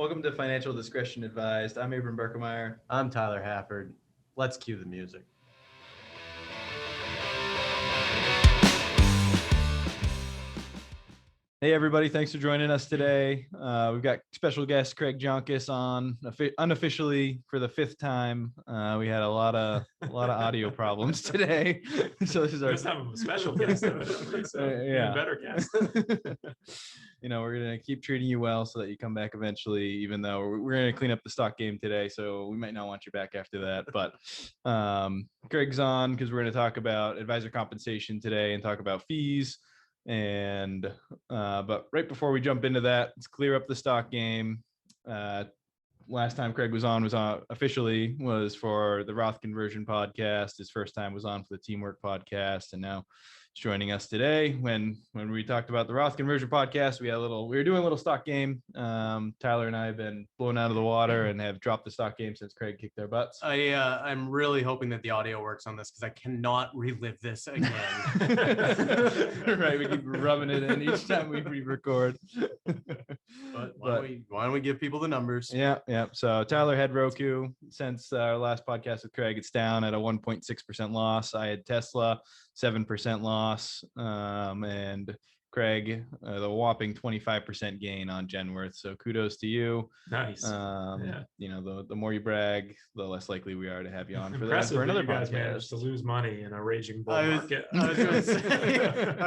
Welcome to Financial Discretion Advised. I'm Abrin Berkemeyer. I'm Tyler Hafford. Let's cue the music. Hey, everybody. Thanks for joining us today. We've got special guest Craig Joncas on unofficially for the fifth time. We had a lot of audio problems today. So this is our special guest, evidently. So yeah, better guest. We're going to keep treating you well so that you come back eventually, even though we're going to clean up the stock game today. So we might not want you back after that. But Craig's on because we're going to talk about advisor compensation today and talk about fees. And but right before we jump into that, let's clear up the stock game. Last time Craig was on officially was for the Roth Conversion podcast. His first time was on for the Teamwork podcast, and now he's joining us today. When we talked about the Roth Conversion podcast, we were doing a little stock game. Tyler and I have been blown out of the water and have dropped the stock game since Craig kicked our butts. I'm really hoping that the audio works on this because I cannot relive this again. Right, we keep rubbing it in each time we re-record. But why don't we give people the numbers? Yeah. So Tyler had Roku since our last podcast with Craig. It's down at a 1.6% loss. I had Tesla, 7% loss, and Craig, the whopping 25% gain on Genworth. So kudos to you. Nice. The more you brag, the less likely we are to have you on for another podcast. Guys managed to lose money in a raging bull market. I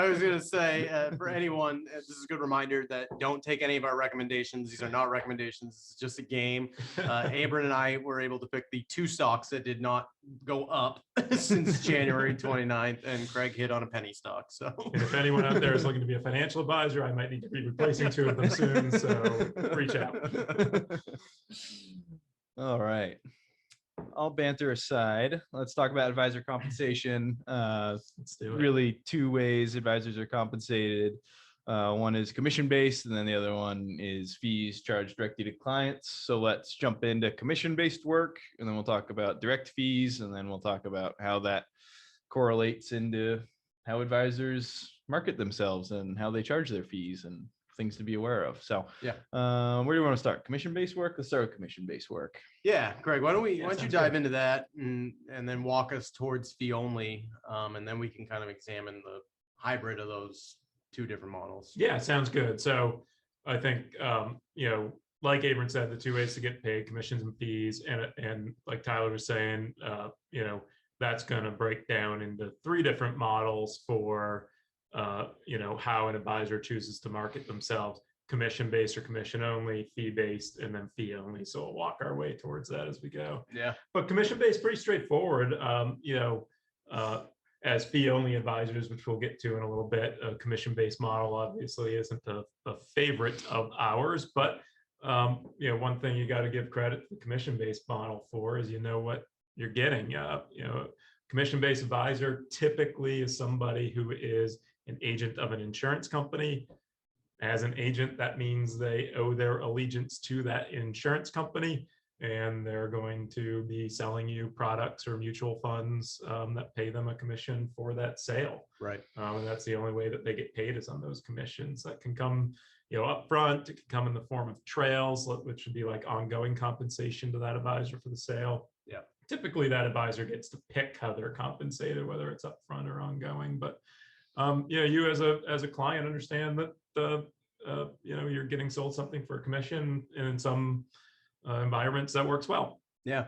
was going to say, for anyone, this is a good reminder that don't take any of our recommendations. These are not recommendations. It's just a game. Abrin and I were able to pick the two stocks that did not go up since January 29th, and Craig hit on a penny stock. So and if anyone out there is looking to be a financial advisor, I might need to be replacing two of them soon. So reach out. All right. All banter aside, let's talk about advisor compensation. Let's do it. Really, two ways advisors are compensated. One is commission-based, and then the other one is fees charged directly to clients. So let's jump into commission-based work, and then we'll talk about direct fees, and then we'll talk about how that correlates into how advisors market themselves and how they charge their fees and things to be aware of. So yeah, where do you want to start? Commission-based work? Let's start with commission-based work. Yeah, Greg, why don't you dive into that and then walk us towards fee only, and then we can kind of examine the hybrid of those two different models. Yeah, sounds good. So I think like Abrin said, the two ways to get paid, commissions and fees, and like Tyler was saying, that's going to break down into three different models for how an advisor chooses to market themselves: commission-based or commission only, fee-based, and then fee only. So we'll walk our way towards that as we go. Yeah. But commission-based, pretty straightforward. As fee-only advisors, which we'll get to in a little bit, a commission-based model obviously isn't a favorite of ours. But one thing you got to give credit to the commission-based model for is what you're getting. Commission-based advisor typically is somebody who is an agent of an insurance company. As an agent, that means they owe their allegiance to that insurance company, and they're going to be selling you products or mutual funds that pay them a commission for that sale. Right. And that's the only way that they get paid is on those commissions. That can come, up front. It can come in the form of trails, which would be like ongoing compensation to that advisor for the sale. Yeah. Typically, that advisor gets to pick how they're compensated, whether it's upfront or ongoing. But you as a client understand that you're getting sold something for a commission, and in some environments that works well. Yeah.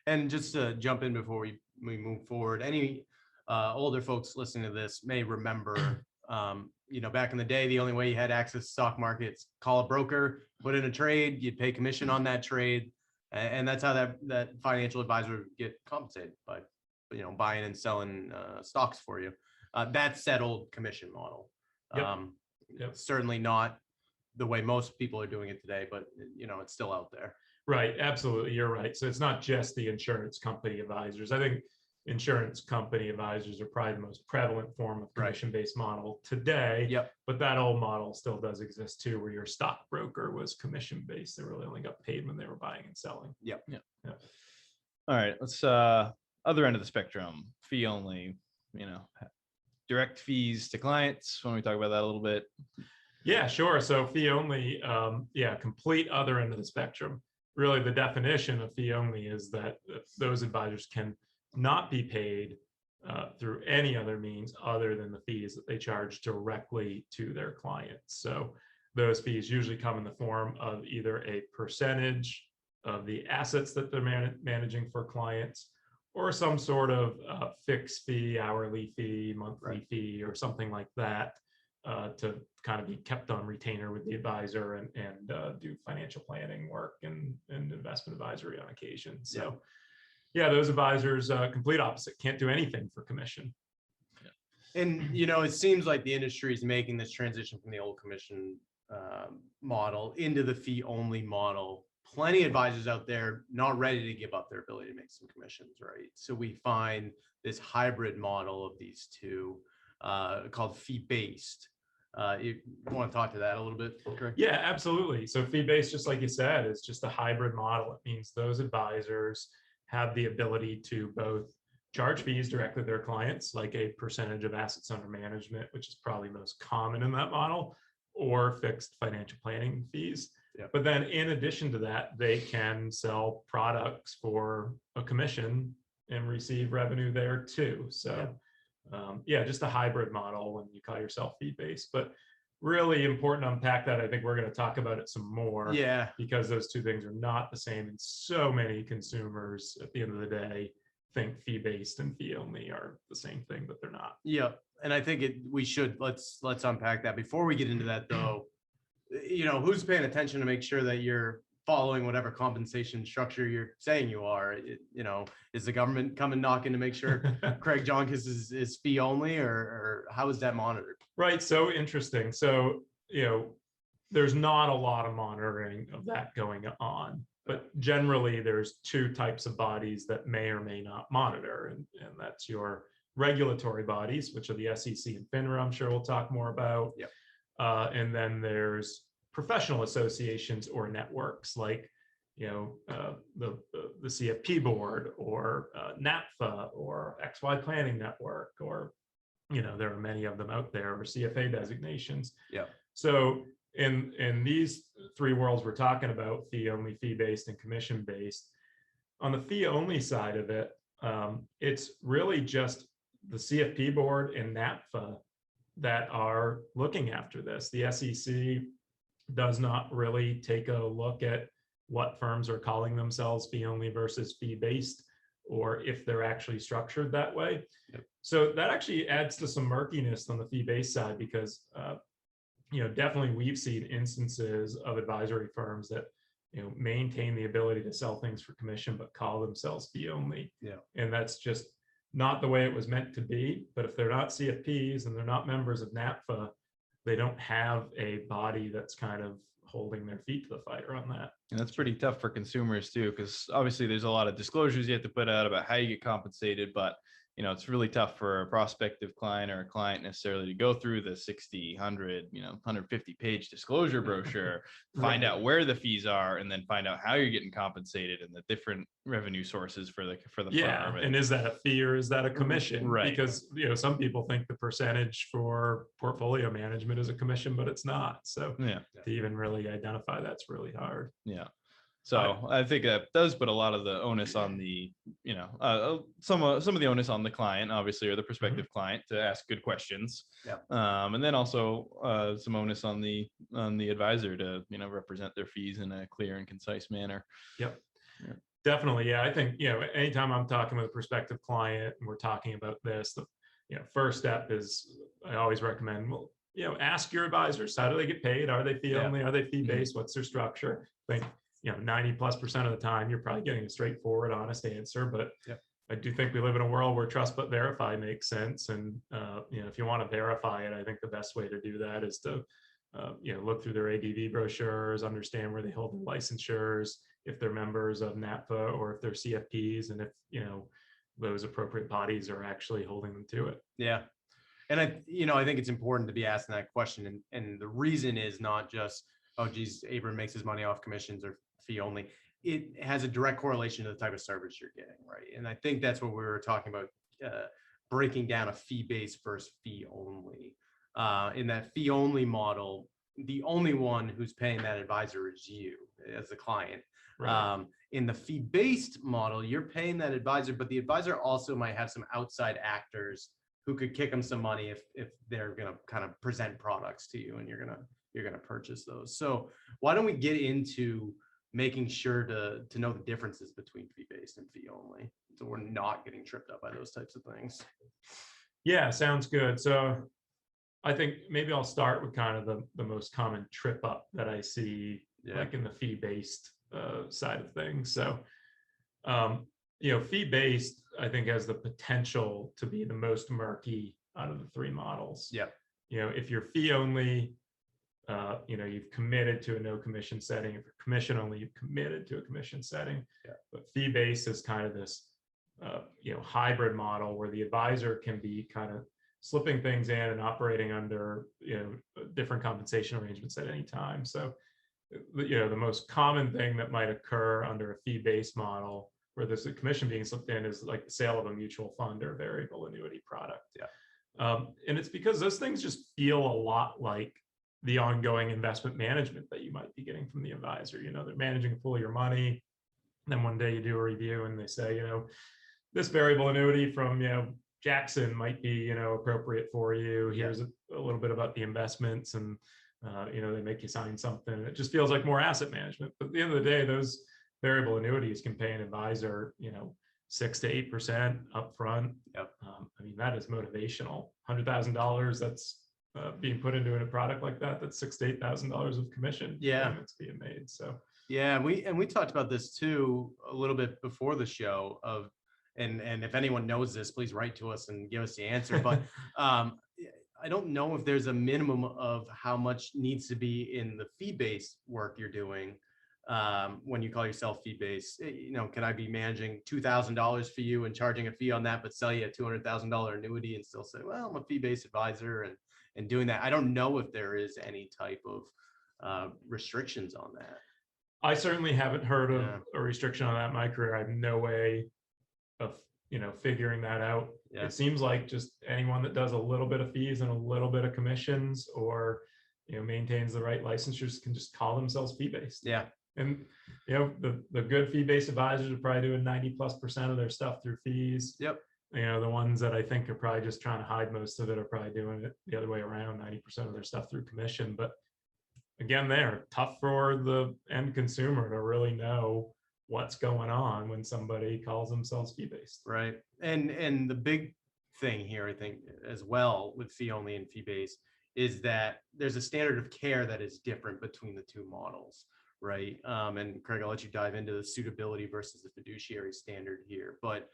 And just to jump in before we move forward, any older folks listening to this may remember, back in the day, the only way you had access to stock markets, call a broker, put in a trade, you'd pay commission on that trade. And that's how that financial advisor would get compensated by, buying and selling stocks for you. That settled commission model. Yep. Certainly not the way most people are doing it today, but it's still out there. Right. Absolutely. You're right. So it's not just the insurance company advisors. I think insurance company advisors are probably the most prevalent form of commission-based model today. Yep. But that old model still does exist too, where your stockbroker was commission-based. They really only got paid when they were buying and selling. Yep. All right. Let's other end of the spectrum, fee only, direct fees to clients. When we talk about that a little bit. Yeah, sure. So fee only, complete other end of the spectrum. Really, the definition of fee only is that those advisors can not be paid through any other means other than the fees that they charge directly to their clients. So those fees usually come in the form of either a percentage of the assets that they're managing for clients, or some sort of fixed fee, hourly fee, monthly fee, or something like that, to kind of be kept on retainer with the advisor and do financial planning work and investment advisory on occasion. So yeah, those advisors, complete opposite, can't do anything for commission. And, it seems like the industry is making this transition from the old commission model into the fee only model. Plenty of advisors out there not ready to give up their ability to make some commissions, right? So we find this hybrid model of these two called fee-based. You want to talk to that a little bit, Craig? Yeah, absolutely. So fee-based, just like you said, is just a hybrid model. It means those advisors have the ability to both charge fees directly to their clients, like a percentage of assets under management, which is probably most common in that model, or fixed financial planning fees. Yeah. But then in addition to that, they can sell products for a commission and receive revenue there too. So just a hybrid model when you call yourself fee-based. But really important to unpack that. I think we're going to talk about it some more. Yeah. Because those two things are not the same. And so many consumers at the end of the day think fee-based and fee only are the same thing, but they're not. Yeah. And I think we should, let's unpack that. Before we get into that though, who's paying attention to make sure that you're following whatever compensation structure you're saying you are? Is the government coming knocking to make sure Craig Joncas is fee only, or how is that monitored? Right. So interesting. So, there's not a lot of monitoring of that going on, but generally there's two types of bodies that may or may not monitor. And that's your regulatory bodies, which are the SEC and FINRA, I'm sure we'll talk more about. Yep. And then there's professional associations or networks like, the CFP board or NAPFA or XY Planning Network, or, there are many of them out there, or CFA designations. Yeah. So in these three worlds we're talking about, fee only, fee-based, and commission-based. On the fee only side of it, it's really just the CFP board and NAPFA that are looking after this. The SEC does not really take a look at what firms are calling themselves fee only versus fee based, or if they're actually structured that way. Yep. So that actually adds to some murkiness on the fee based side, because definitely we've seen instances of advisory firms that maintain the ability to sell things for commission but call themselves fee only. Yeah. And that's just not the way it was meant to be. But if they're not CFPs and they're not members of NAPFA, they don't have a body that's kind of holding their feet to the fire on that. And that's pretty tough for consumers too, because obviously there's a lot of disclosures you have to put out about how you get compensated, but it's really tough for a prospective client or a client necessarily to go through the 60, 100, 150 page disclosure brochure, find out where the fees are, and then find out how you're getting compensated and the different revenue sources for the firm. And is that a fee or is that a commission? Right. Because some people think the percentage for portfolio management is a commission, but it's not. So to even really identify that's really hard. Yeah. So I think that does put a lot of the onus on the, some of the onus on the client, obviously, or the prospective client to ask good questions. Yeah. And then also some onus on the advisor to, represent their fees in a clear and concise manner. Yep. Yeah. Definitely. Yeah. I think, anytime I'm talking with a prospective client and we're talking about this, the first step is I always recommend, ask your advisors, how do they get paid? Are they fee only? Are they fee based? What's their structure? I think 90+% of the time, you're probably getting a straightforward, honest answer. But I do think we live in a world where trust but verify makes sense. And if you want to verify it, I think the best way to do that is to look through their ADV brochures, understand where they hold their licensures, if they're members of NAPFA or if they're CFPs, and if those appropriate bodies are actually holding them to it. Yeah. And I think it's important to be asking that question. And the reason is not just, oh, geez, Abrin makes his money off commissions or fee only. It has a direct correlation to the type of service you're getting, right? And I think that's what we were talking about, breaking down a fee-based versus fee only. In that fee only model, the only one who's paying that advisor is you as the client. Right. In the fee-based model, you're paying that advisor, but the advisor also might have some outside actors who could kick them some money if they're going to kind of present products to you and you're going to purchase those. So why don't we get into making sure to know the differences between fee-based and fee only, so we're not getting tripped up by those types of things. Yeah, sounds good. So I think maybe I'll start with kind of the most common trip up that I see, like in the fee-based side of things. So, fee-based, I think, has the potential to be the most murky out of the three models. Yeah. If you're fee only, you've committed to a no commission setting. If you're commission only, you've committed to a commission setting. Yeah. But fee-based is kind of this, hybrid model where the advisor can be kind of slipping things in and operating under, different compensation arrangements at any time. So, the most common thing that might occur under a fee-based model where there's a commission being slipped in is like the sale of a mutual fund or variable annuity product. Yeah. And it's because those things just feel a lot like the ongoing investment management that you might be getting from the advisor. They're managing a pool of your money. Then one day you do a review and they say, this variable annuity from, Jackson might be, appropriate for you. Here's a little bit about the investments, and they make you sign something. It just feels like more asset management. But at the end of the day, those variable annuities can pay an advisor, 6 to 8% upfront. Yep. That is motivational. $100,000 that's being put into a product like that. That's $6,000 to $8,000 of commission. Payments being made. So. Yeah, we talked about this too a little bit before the show of, and if anyone knows this, please write to us and give us the answer. But I don't know if there's a minimum of how much needs to be in the fee-based work you're doing when you call yourself fee-based. Can I be managing $2,000 for you and charging a fee on that, but sell you a $200,000 annuity and still say, well, I'm a fee-based advisor and doing that? I don't know if there is any type of restrictions on that. I certainly haven't heard of a restriction on that in my career. I have no way of figuring that out. It seems like just anyone that does a little bit of fees and a little bit of commissions, or maintains the right licensures, can just call themselves fee-based. And the good fee-based advisors are probably doing 90+% of their stuff through fees. The ones that I think are probably just trying to hide most of it are probably doing it the other way around, 90% of their stuff through commission. But again, they're tough for the end consumer to really know what's going on when somebody calls themselves fee-based. Right. And the big thing here, I think, as well with fee only and fee-based, is that there's a standard of care that is different between the two models, right? And Craig, I'll let you dive into the suitability versus the fiduciary standard here. But,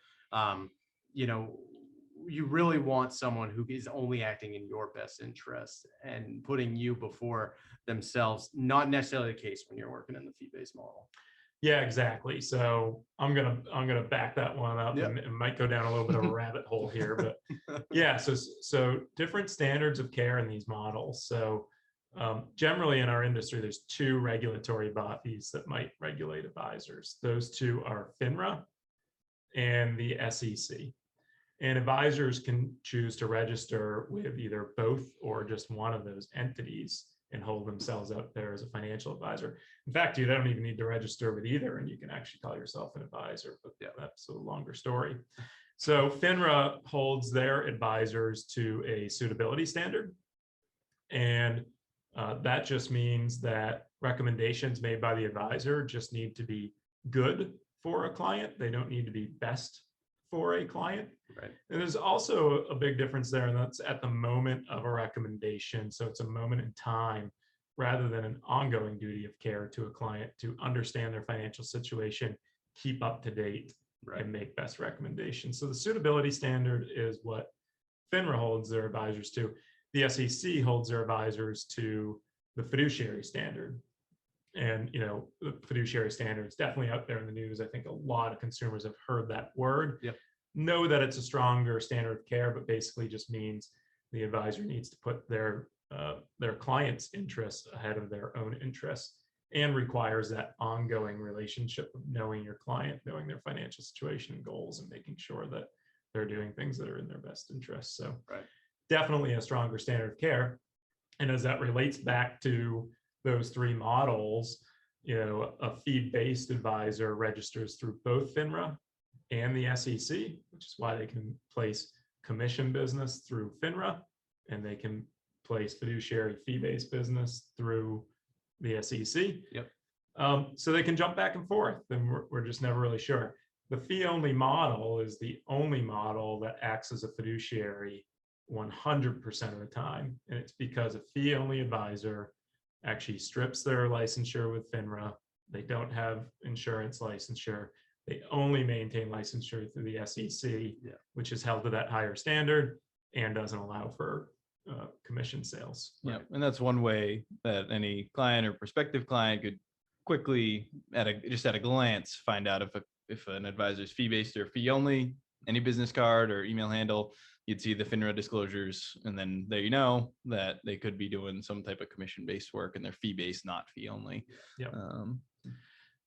you really want someone who is only acting in your best interest and putting you before themselves. Not necessarily the case when you're working in the fee-based model. Yeah, exactly. So I'm gonna back that one up and might go down a little bit of a rabbit hole here, but yeah. So different standards of care in these models. So generally in our industry, there's two regulatory bodies that might regulate advisors. Those two are FINRA and the SEC. And advisors can choose to register with either both or just one of those entities and hold themselves out there as a financial advisor. In fact, you don't even need to register with either, and you can actually call yourself an advisor, but that's a longer story. So FINRA holds their advisors to a suitability standard. And that just means that recommendations made by the advisor just need to be good for a client. They don't need to be best for a client. Right. And there's also a big difference there, and that's at the moment of a recommendation. So it's a moment in time rather than an ongoing duty of care to a client to understand their financial situation, keep up to date, and make best recommendations. So the suitability standard is what FINRA holds their advisors to. The SEC holds their advisors to the fiduciary standard. And, the fiduciary standard is definitely out there in the news. I think a lot of consumers have heard that word, know that it's a stronger standard of care, but basically just means the advisor needs to put their client's interests ahead of their own interests, and requires that ongoing relationship of knowing your client, knowing their financial situation and goals, and making sure that they're doing things that are in their best interest. So definitely a stronger standard of care. And as that relates back to those three models, a fee-based advisor registers through both FINRA and the SEC, which is why they can place commission business through FINRA, and they can place fiduciary fee-based business through the SEC. Yep. So they can jump back and forth, and we're just never really sure. The fee-only model is the only model that acts as a fiduciary 100% of the time. And it's because a fee-only advisor actually strips their licensure with FINRA. They don't have insurance licensure. They only maintain licensure through the SEC, which is held to that higher standard and doesn't allow for commission sales. Yeah, and that's one way that any client or prospective client could quickly, at a glance, find out if an advisor is fee-based or fee-only. Any business card or email handle, you'd see the FINRA disclosures, and then there you know that they could be doing some type of commission-based work, and they're fee-based, not fee-only. Yeah,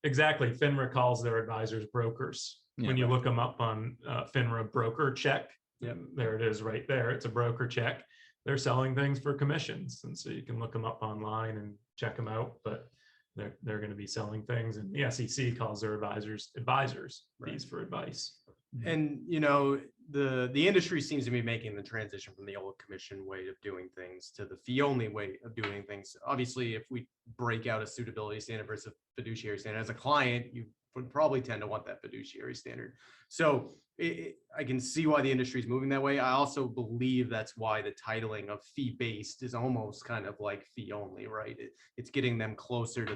exactly. FINRA calls their advisors brokers. When you look them up on FINRA broker check, there it is right there. It's a broker check. They're selling things for commissions, and so you can look them up online and check them out. But they're going to be selling things, and the SEC calls their advisors fees for advice. And the industry seems to be making the transition from the old commission way of doing things to the fee only way of doing things. Obviously, if we break out a suitability standard versus a fiduciary standard, as a client, you would probably tend to want that fiduciary standard. So I can see why the industry is moving that way. I also believe that's why the titling of fee-based is almost kind of like fee only, right? It's getting them closer to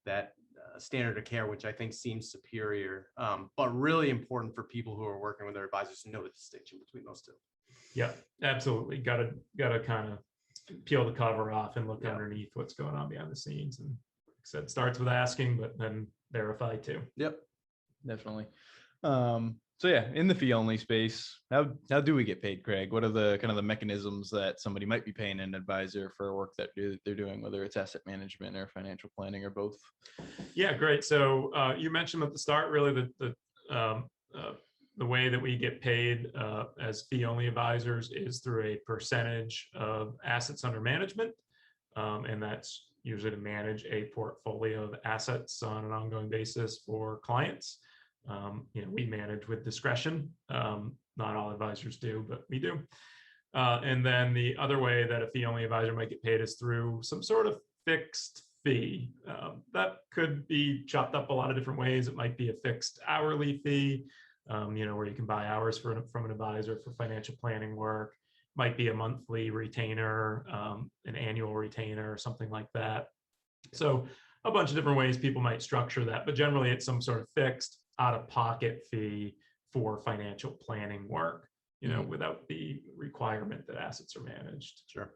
that standard of care, which I think seems superior, but really important for people who are working with their advisors to know the distinction between those two. Yeah, absolutely. Got to kind of peel the cover off and look underneath what's going on behind the scenes. And like I said, it starts with asking, but then verify too. Yep, definitely. So yeah, in the fee only space, how do we get paid, Craig? What are the kind of the mechanisms that somebody might be paying an advisor for work that they're doing, whether it's asset management or financial planning or both? Yeah, great. So you mentioned at the start, really the way that we get paid as fee only advisors is through a percentage of assets under management, and that's usually to manage a portfolio of assets on an ongoing basis for clients. We manage with discretion. Not all advisors do, but we do. And then the other way that a fee-only advisor might get paid is through some sort of fixed fee. That could be chopped up a lot of different ways. It might be a fixed hourly fee, where you can buy hours from an advisor for financial planning work. Might be a monthly retainer, an annual retainer, or something like that. So a bunch of different ways people might structure that, but generally it's some sort of fixed out-of-pocket fee for financial planning work, without the requirement that assets are managed. Sure.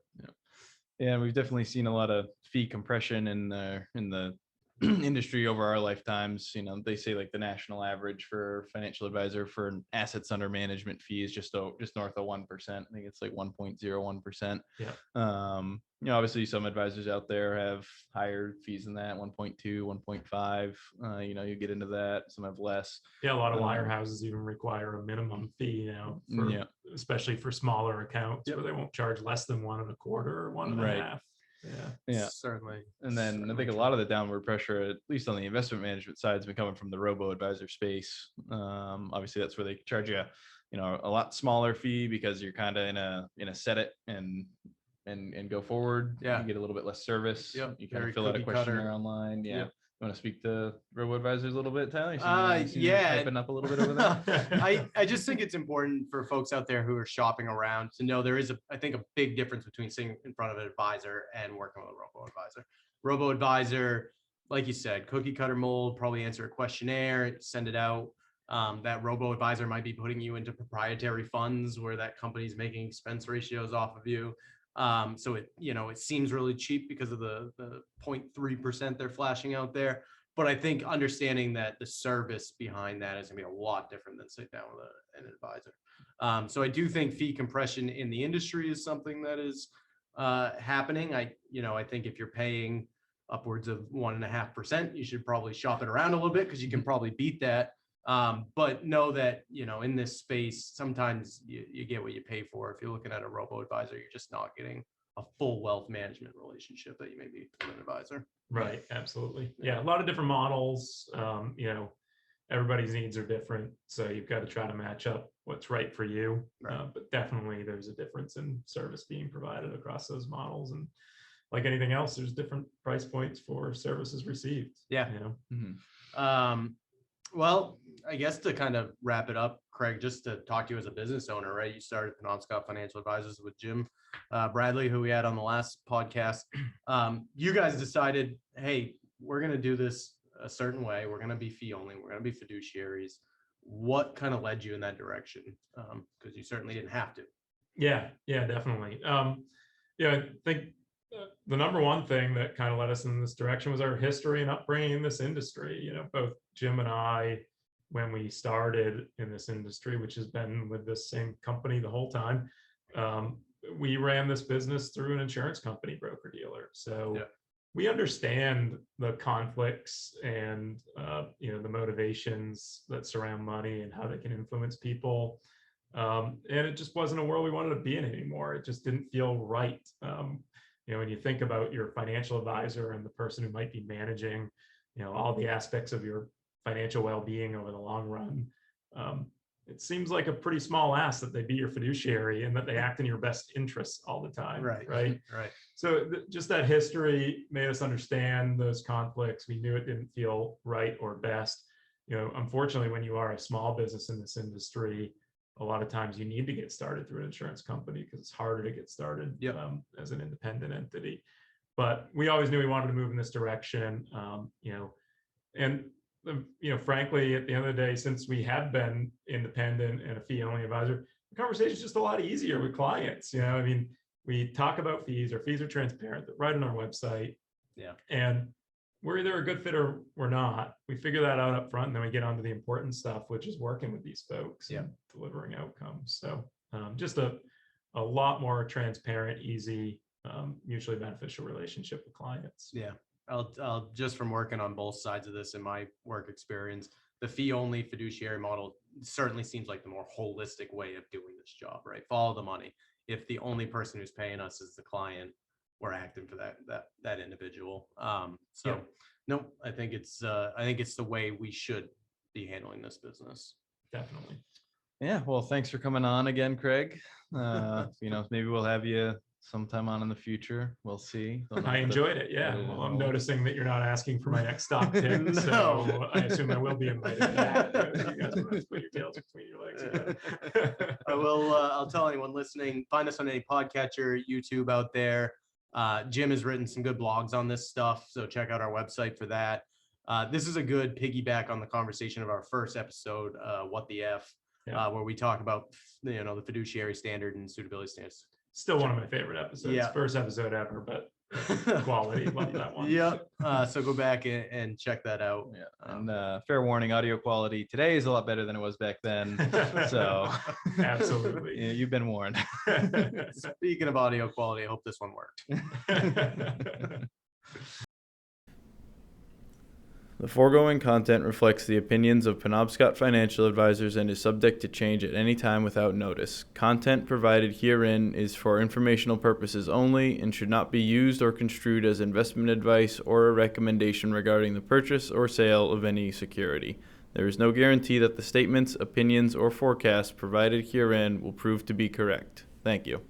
Yeah, we've definitely seen a lot of fee compression in the industry over our lifetimes. They say like the national average for financial advisor for assets under management fee is just north of 1%. I think it's like 1.01%. Yeah. Obviously some advisors out there have higher fees than that, 1.2, 1.5. You get into that. Some have less. Yeah, a lot of wirehouses even require a minimum fee now, especially for smaller accounts, where they won't charge less than 1.25 or 1.5. Yeah, certainly. And then I think a lot of the downward pressure, at least on the investment management side, has been coming from the robo advisor space. Obviously that's where they charge you, a lot smaller fee because you're kind of in a set it and go forward. You get a little bit less service. You kind of fill out a questionnaire online. You want to speak to robo advisors a little bit, Tyler? Typing up a little bit over there. I just think it's important for folks out there who are shopping around to know there is I think a big difference between sitting in front of an advisor and working with a robo advisor. Robo advisor, like you said, cookie cutter mold, probably answer a questionnaire, send it out. That robo advisor might be putting you into proprietary funds where that company's making expense ratios off of you. So it seems really cheap because of the 0.3% they're flashing out there. But I think understanding that the service behind that is gonna be a lot different than sit down with an advisor. So I do think fee compression in the industry is something that is happening. I think if you're paying upwards of 1.5%, you should probably shop it around a little bit because you can probably beat that. But know that, in this space, sometimes you get what you pay for. If you're looking at a robo advisor, you're just not getting a full wealth management relationship that you may be with an advisor. Right. Absolutely. Yeah. A lot of different models. Everybody's needs are different. So you've got to try to match up what's right for you. Right. But definitely there's a difference in service being provided across those models. And like anything else, there's different price points for services received. Yeah. Well, I guess to kind of wrap it up, Craig, just to talk to you as a business owner, right? You started Penobscot Financial Advisors with Jim Bradley, who we had on the last podcast. You guys decided, hey, we're going to do this a certain way. We're going to be fee only. We're going to be fiduciaries. What kind of led you in that direction? Because you certainly didn't have to. Yeah, definitely. I think the number one thing that kind of led us in this direction was our history and upbringing in this industry. Both Jim and I, when we started in this industry, which has been with this same company the whole time, we ran this business through an insurance company broker dealer. So we understand the conflicts and the motivations that surround money and how they can influence people. And it just wasn't a world we wanted to be in anymore. It just didn't feel right. When you think about your financial advisor and the person who might be managing, all the aspects of your financial well-being over the long run, it seems like a pretty small ask that they be your fiduciary and that they act in your best interests all the time. Right. So just that history made us understand those conflicts. We knew it didn't feel right or best. Unfortunately, when you are a small business in this industry, a lot of times you need to get started through an insurance company because it's harder to get started as an independent entity. But we always knew we wanted to move in this direction. Frankly, at the end of the day, since we have been independent and a fee-only advisor, the conversation is just a lot easier with clients. We talk about fees. Our fees are transparent. They're right on our website. Yeah. And we're either a good fit or we're not. We figure that out up front, and then we get on to the important stuff, which is working with these folks and delivering outcomes. So just a lot more transparent, easy, mutually beneficial relationship with clients. Yeah. I'll just from working on both sides of this in my work experience, the fee only fiduciary model certainly seems like the more holistic way of doing this job, right? Follow the money. If the only person who's paying us is the client, we're acting for that individual. No, I think it's the way we should be handling this business. Definitely. Yeah. Well, thanks for coming on again, Craig. Maybe we'll have you sometime on in the future. We'll see. I enjoyed it. Yeah. Well, I'm noticing that you're not asking for my next stock tip, No. So I assume I will be invited back. You guys want to put your tails between your legs again. I'll tell anyone listening, find us on any podcatcher, YouTube out there. Jim has written some good blogs on this stuff, so check out our website for that. This is a good piggyback on the conversation of our first episode, What the F, where we talk about the fiduciary standard and suitability standards. Still one of my favorite episodes. Yeah. First episode ever, but quality. Love that one. So go back and check that out. Yeah. And fair warning, audio quality today is a lot better than it was back then. So absolutely. You've been warned. Speaking of audio quality, I hope this one worked. The foregoing content reflects the opinions of Penobscot Financial Advisors and is subject to change at any time without notice. Content provided herein is for informational purposes only and should not be used or construed as investment advice or a recommendation regarding the purchase or sale of any security. There is no guarantee that the statements, opinions, or forecasts provided herein will prove to be correct. Thank you.